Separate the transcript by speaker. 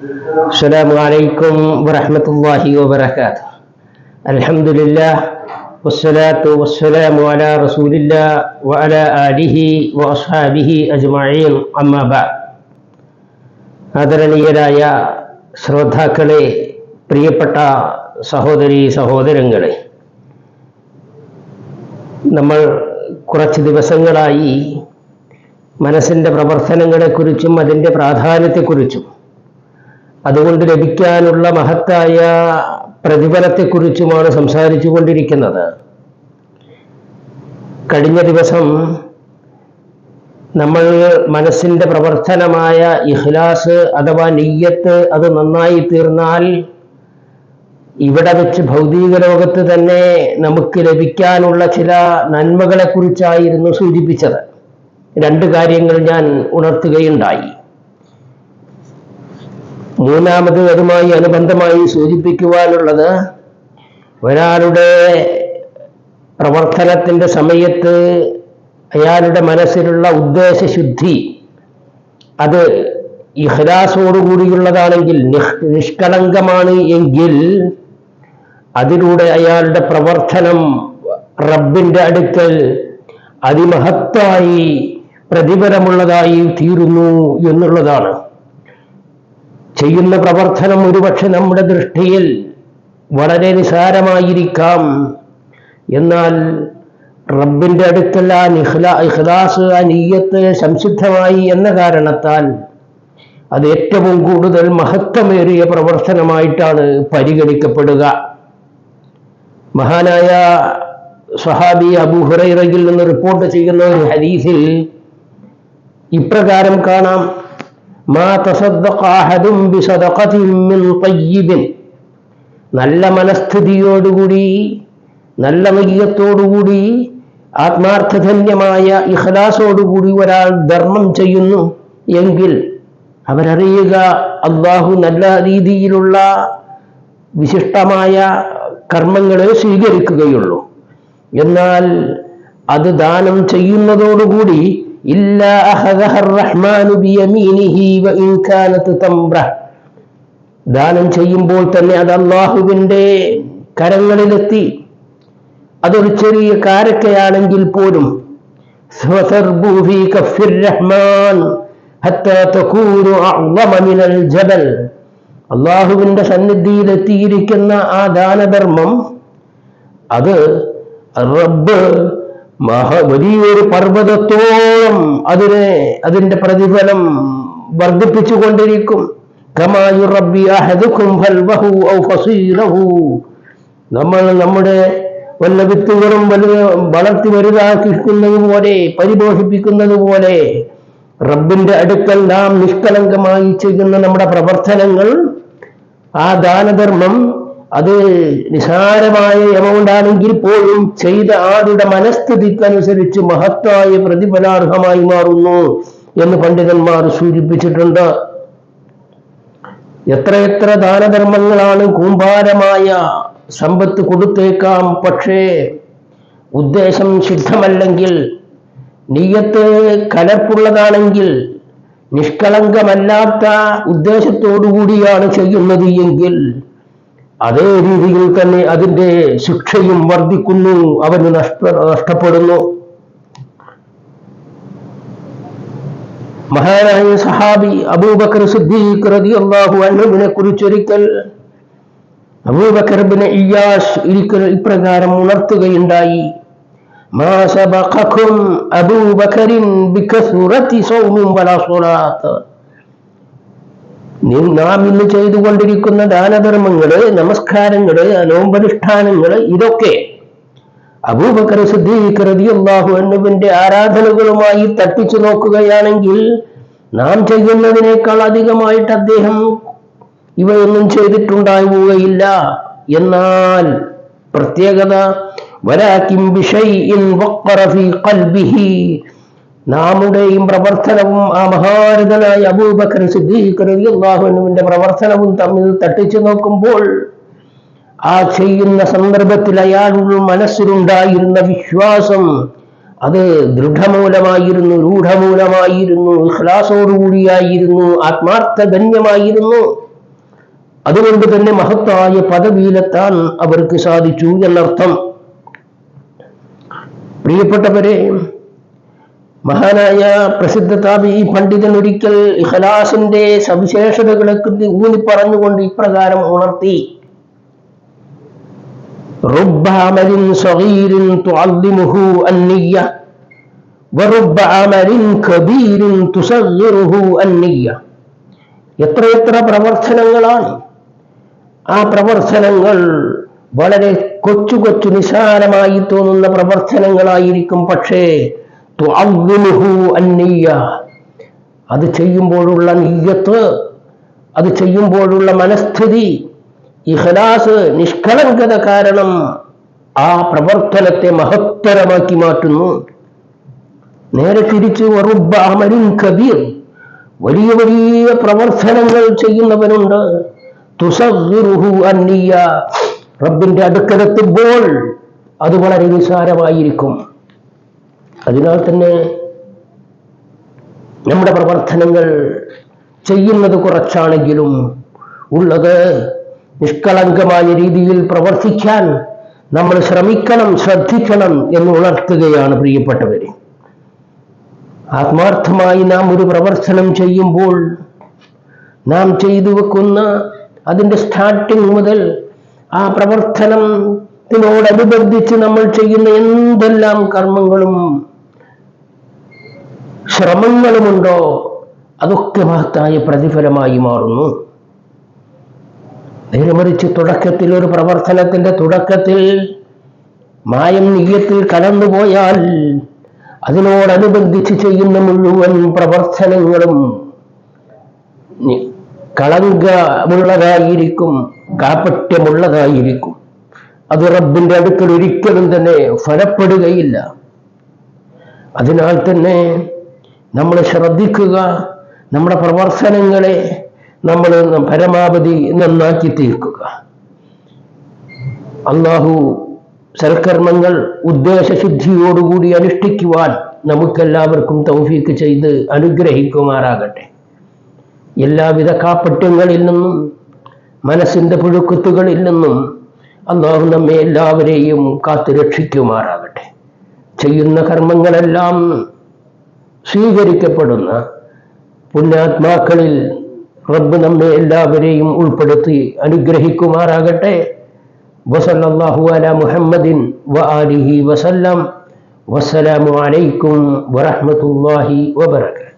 Speaker 1: അസ്സലാമു അലൈക്കും വറഹ്മത്തുള്ളാഹി വബറകാതുഹു. അൽഹംദുലില്ലാഹ് വസ്സലാത്തു വസ്സലാമു അലാ റസൂലില്ലാഹ് വഅലാ ആലിഹി വഅസ്ഹാബിഹി അജ്മഈൻ. അമ്മാ ബഅദ്. ആദരണീയരായ ശ്രോതാക്കളെ, പ്രിയപ്പെട്ട സഹോദരീ സഹോദരങ്ങളെ, നമ്മൾ കുറച്ച് ദിവസങ്ങളായി മനസ്സിൻ്റെ പ്രവർത്തനങ്ങളെക്കുറിച്ചും അതിൻ്റെ പ്രാധാന്യത്തെക്കുറിച്ചും അതുകൊണ്ട് ലഭിക്കാനുള്ള മഹത്തായ പ്രതിഫലത്തെക്കുറിച്ചുമാണ് സംസാരിച്ചു കൊണ്ടിരിക്കുന്നത്. കഴിഞ്ഞ ദിവസം നമ്മൾ മനസ്സിൻ്റെ പ്രവർത്തനമായ ഇഖ്ലാസ് അഥവാ നിയ്യത്ത് അത് നന്നായി തീർന്നാൽ ഇവിടെ വെച്ച് ഭൗതിക ലോകത്ത് തന്നെ നമുക്ക് ലഭിക്കാനുള്ള ചില നന്മകളെക്കുറിച്ചായിരുന്നു സൂചിപ്പിച്ചത്. രണ്ട് കാര്യങ്ങൾ ഞാൻ ഉണർത്തുകയുണ്ടായി. മൂന്നാമത് അതുമായി അനുബന്ധമായി സൂചിപ്പിക്കുവാനുള്ളത്, ഒരാളുടെ പ്രവർത്തനത്തിൻ്റെ സമയത്ത് അയാളുടെ മനസ്സിലുള്ള ഉദ്ദേശശുദ്ധി അത് ഇഖ്ലാസോടുകൂടിയുള്ളതാണെങ്കിൽ, നിഷ്കളങ്കമാണ് എങ്കിൽ അതിലൂടെ അയാളുടെ പ്രവർത്തനം റബ്ബിൻ്റെ അടുക്കൽ അതിമഹത്തായി പ്രതിഫലമുള്ളതായി തീരുന്നു എന്നുള്ളതാണ്. ചെയ്യുന്ന പ്രവർത്തനം ഒരുപക്ഷെ നമ്മുടെ ദൃഷ്ടിയിൽ വളരെ നിസാരമായിരിക്കാം, എന്നാൽ റബ്ബിൻ്റെ അടുക്കൽ ആ ഇഖ്ലാസ്, ആ നിയ്യത്ത് സംസിദ്ധമായി എന്ന കാരണത്താൽ അത് ഏറ്റവും കൂടുതൽ മഹത്വമേറിയ പ്രവർത്തനമായിട്ടാണ് പരിഗണിക്കപ്പെടുക. മഹാനായ സ്വഹാബി അബൂ ഹുറൈറയിൽ നിന്ന് റിപ്പോർട്ട് ചെയ്യുന്ന ഒരു ഹദീസിൽ ഇപ്രകാരം കാണാം: മാ തസദ്ദഖ അഹദും ബിസദഖത്തിൻ മിൻ തയ്യിബിൻ. നല്ല മനസ്ഥിതിയോടുകൂടി, നല്ല നിയ്യത്തോടുകൂടി, ആത്മാർത്ഥധന്യമായ ഇഖ്ലാസോടുകൂടി ഒരാൾ ധർമ്മം ചെയ്യുന്നു എങ്കിൽ അവരറിയുക, അല്ലാഹു നല്ല രീതിയിലുള്ള വിശിഷ്ടമായ കർമ്മങ്ങളെ സ്വീകരിക്കുകയുള്ളൂ. എന്നാൽ അത് ദാനം ചെയ്യുന്നതോടുകൂടി ഇല്ലാ അഖദഹർ റഹ്മാനു ബിയമീനിഹി വഇൻ കാനത് തംറ. ദാനം ചെയ്യുമ്പോൾ തന്നെ അത് അല്ലാഹുവിൻ്റെ കരങ്ങളിലെത്തി. അതൊരു ചെറിയ കാരക്കയാണെങ്കിൽ പോലും ഫതർബു ഫീ കഫിർ റഹ്മാൻ ഹത്താ തകൂനു അഅ്ളമ മിനൽ ജബൽ. അല്ലാഹുവിൻ്റെ സന്നിധിയിലെത്തിയിരിക്കുന്ന ആ ദാനധർമ്മം അത് റബ്ബ് വലിയൊരു പർവ്വതത്തോളം അതിന്റെ പ്രതിഫലം വർദ്ധിപ്പിച്ചുകൊണ്ടിരിക്കും. കമാ യുറബ്ബി അഹദുകും ഫൽവഹു ഔ ഫസീലഹു. നമ്മൾ നമ്മുടെ വല്ല വിത്തുകളും വളർത്തി വലുതാക്കിക്കുന്നത് പോലെ, പരിപോഷിപ്പിക്കുന്നത് പോലെ റബ്ബിന്റെ അടുക്കൽ നാം നിഷ്കളങ്കമായി ചെയ്യുന്ന നമ്മുടെ പ്രവർത്തനങ്ങൾ, ആ ദാനധർമ്മം അത് നിസാരമായ എമൗണ്ട് ആണെങ്കിൽ പോലും ചെയ്ത ആളുടെ മനസ്ഥിതിക്കനുസരിച്ച് മഹത്തായ പ്രതിഫലാർഹമായി മാറുന്നു എന്ന് പണ്ഡിതന്മാർ സൂചിപ്പിച്ചിട്ടുണ്ട്. എത്രയെത്ര ദാനധർമ്മങ്ങളാണ് കൂമ്പാരമായ സമ്പത്ത് കൊടുത്തേക്കാം, പക്ഷേ ഉദ്ദേശം ശുദ്ധമല്ലെങ്കിൽ, നിയ്യത്ത് കലർപ്പുള്ളതാണെങ്കിൽ, നിഷ്കളങ്കമല്ലാത്ത ഉദ്ദേശത്തോടുകൂടിയാണ് ചെയ്യുന്നത് എങ്കിൽ അതേ രീതിയിൽ തന്നെ അതിൻ്റെ ശിക്ഷയും വർദ്ധിക്കുന്നു, അവന് നഷ്ടപ്പെടുന്നു. മഹാനായ സഹാബി അബൂബക്കർ സിദ്ദീഖ് റളിയല്ലാഹു അൻഹുവിനെ കുറിച്ചൊരിക്കൽ അബൂബക്കർ ഇബ്നു ഇയ്യാസ് ഇപ്രകാരം ഉണർത്തുകയുണ്ടായി: മാ സബഖകും അബൂബക്കറിൻ ബികസ്റതി സൗമിൻ വലാ സ്വലാത്ത്. നാം ഇന്ന് ചെയ്തുകൊണ്ടിരിക്കുന്ന ദാനധർമ്മങ്ങള്, നമസ്കാരങ്ങള്, നോമ്പനുഷ്ഠാനങ്ങള്, ഇതൊക്കെ അബൂബക്കർ സിദ്ദീഖ് റളിയല്ലാഹു അൻഹുവിന്റെ ആരാധനകളുമായി തട്ടിച്ചു നോക്കുകയാണെങ്കിൽ നാം ചെയ്യുന്നതിനേക്കാൾ അധികമായിട്ട് അദ്ദേഹം ഇവയൊന്നും ചെയ്തിട്ടുണ്ടാവുകയില്ല. എന്നാൽ പ്രത്യേകത, വലാകിൻ ബിശൈഇൻ വഖറ ഫീ ഖൽബിഹി. നാമുടെയും പ്രവർത്തനവും ആ മഹാരഥനായ അബൂബക്കർ സിദ്ദീഖ് റളിയല്ലാഹു അൻഹുവിന്റെ പ്രവർത്തനവും തമ്മിൽ തട്ടിച്ചു നോക്കുമ്പോൾ ആ ചെയ്യുന്ന സന്ദർഭത്തിൽ അയാളുടെ മനസ്സിലുണ്ടായിരുന്ന വിശ്വാസം അത് ദൃഢമൂലമായിരുന്നു, രൂഢമൂലമായിരുന്നു, ഇഖ്ലാസോടുകൂടിയായിരുന്നു, ആത്മാർത്ഥധന്യമായിരുന്നു. അതുകൊണ്ട് തന്നെ മഹത്തായ പദവിയിലെത്താൻ അവർക്ക് സാധിച്ചു എന്നർത്ഥം. പ്രിയപ്പെട്ടവരെ, മഹാനായ പ്രസിദ്ധ താബിഈ പണ്ഡിതൻ ഒരിക്കൽ ഇഖ്ലാസിന്റെ സവിശേഷതകളെ ഊന്നി പറഞ്ഞുകൊണ്ട് ഇപ്രകാരം ഉണർത്തി: റബ്ബ അമലിൻ സഗീരിൻ തുഅദ്ദിമുഹു അന്നിയ്യ വറബ്ബ അമലിൻ കബീരിൻ തുസഗ്ഗിറുഹു അന്നിയ്യ. എത്രയെത്ര പ്രവർത്തനങ്ങളാണ്! ആ പ്രവർത്തനങ്ങൾ വളരെ കൊച്ചു കൊച്ചു നിസാരമായി തോന്നുന്ന പ്രവർത്തനങ്ങളായിരിക്കും. പക്ഷേ തുഅദ്ദിമുഹു അന്നിയ്യ, അത് ചെയ്യുമ്പോഴുള്ള നിയ്യത്ത്, അത് ചെയ്യുമ്പോഴുള്ള മനസ്ഥിതി, ഇഖ്ലാസ്, നിഷ്കളങ്കത കാരണം ആ പ്രവർത്തനത്തെ മഹത്തരമാക്കി മാറ്റുന്നു. നേരെ തിരിച്ച് വറുബ്ബ അമലിൻ കബീർ, വലിയ വലിയ പ്രവർത്തനങ്ങൾ ചെയ്യുന്നവനുണ്ട്. തുസഗ്ഗിറുഹു അന്നിയ്യ, റബ്ബിന്റെ അടുക്കലെത്തുമ്പോൾ അത് വളരെ നിസാരമായിരിക്കും. അതിനാൽ തന്നെ നമ്മുടെ പ്രവർത്തനങ്ങൾ ചെയ്യുന്നത് കുറച്ചാണെങ്കിലും ഉള്ളത് നിഷ്കളങ്കമായ രീതിയിൽ പ്രവർത്തിക്കാൻ നമ്മൾ ശ്രമിക്കണം, ശ്രദ്ധിക്കണം എന്ന് ഉണർത്തുകയാണ് പ്രിയപ്പെട്ടവരെ. ആത്മാർത്ഥമായി നാം ഒരു പ്രവർത്തനം ചെയ്യുമ്പോൾ നാം ചെയ്തു വെക്കുന്ന അതിൻ്റെ സ്റ്റാർട്ടിങ് മുതൽ ആ പ്രവർത്തനത്തിനോടനുബന്ധിച്ച് നമ്മൾ ചെയ്യുന്ന എന്തെല്ലാം കർമ്മങ്ങളും ശ്രമങ്ങളുമുണ്ടോ അതൊക്കെ മഹത്തായ പ്രതിഫലമായി മാറുന്നു. നേരെ മറിച്ച് തുടക്കത്തിൽ, ഒരു പ്രവർത്തനത്തിന്റെ തുടക്കത്തിൽ മായം നിയ്യത്തിൽ കലർന്നുപോയാൽ അതിനോടനുബന്ധിച്ച് ചെയ്യുന്ന മുഴുവൻ പ്രവർത്തനങ്ങളും കളങ്കമുള്ളതായിരിക്കും, കാപട്യമുള്ളതായിരിക്കും. അത് റബ്ബിന്റെ അടുക്കൽ ഒരിക്കലും തന്നെ ഫലപ്പെടുകയില്ല. അതിനാൽ തന്നെ നമ്മൾ ശ്രദ്ധിക്കുക, നമ്മുടെ പ്രവർത്തനങ്ങളെ നമ്മൾ പരമാവധി നന്നാക്കി തീർക്കുക. അല്ലാഹു സൽക്കർമ്മങ്ങൾ ഉദ്ദേശശുദ്ധിയോടുകൂടി അനുഷ്ഠിക്കുവാൻ നമുക്കെല്ലാവർക്കും തൗഫീക്ക് ചെയ്ത് അനുഗ്രഹിക്കുമാറാകട്ടെ. എല്ലാവിധ കാപ്പട്യങ്ങളിൽ നിന്നും മനസ്സിന്റെ പുഴുക്കുത്തുകളിൽ നിന്നും അല്ലാഹു നമ്മെ എല്ലാവരെയും കാത്തു രക്ഷിക്കുമാറാകട്ടെ. ചെയ്യുന്ന കർമ്മങ്ങളെല്ലാം സ്വീകരിക്കപ്പെടുന്ന പുണ്യാത്മാക്കളിൽ റബ്ബ് നമ്മെ എല്ലാവരെയും ഉൾപ്പെടുത്തി അനുഗ്രഹിക്കുമാറാകട്ടെ. വസല്ലല്ലാഹു അലാ മുഹമ്മദിൻ വആലിഹി വസല്ലം. വസ്സലാമു അലൈക്കും വറഹ്മത്തുള്ളാഹി വബറകാതുഹു.